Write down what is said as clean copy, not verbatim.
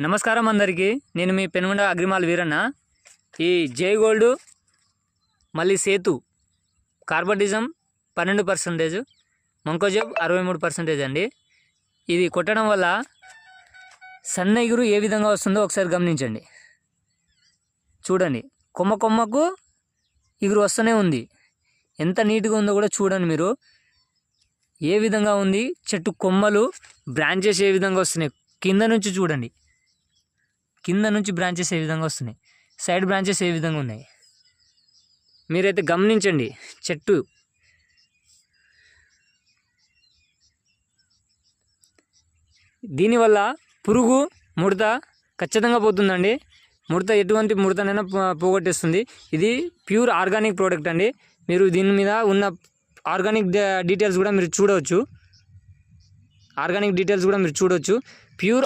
నమస్కారం అందరికీ. నేను మీ పెనుగొండ అగ్రిమాల్ వీరన్న. ఈ జై గోల్డ్ మళ్ళీ సేతు కార్బోడిజం 12%, మంకోజబ్ 63% అండి. ఇది కొట్టడం వల్ల సన్న ఇగురు ఏ విధంగా వస్తుందో ఒకసారి గమనించండి. చూడండి, కొమ్మకు ఇగురు వస్తూనే ఉంది. ఎంత నీట్గా ఉందో కూడా చూడండి మీరు. ఏ విధంగా ఉంది చెట్టు కొమ్మలు, బ్రాంచెస్ ఏ విధంగా వస్తున్నాయి. కింద నుంచి చూడండి, కింద నుంచి బ్రాంచెస్ ఏ విధంగా వస్తున్నాయి, సైడ్ బ్రాంచెస్ ఏ విధంగా ఉన్నాయి మీరైతే గమనించండి. చెట్టు దీనివల్ల పురుగు ముడత ఖచ్చితంగా పోతుందండి. ఎటువంటి ముడతనైనా పోగొట్టేస్తుంది. ఇది ప్యూర్ ఆర్గానిక్ ప్రోడక్ట్ అండి. మీరు దీని మీద ఉన్న ఆర్గానిక్ డీటెయిల్స్ కూడా మీరు చూడవచ్చు. ప్యూర్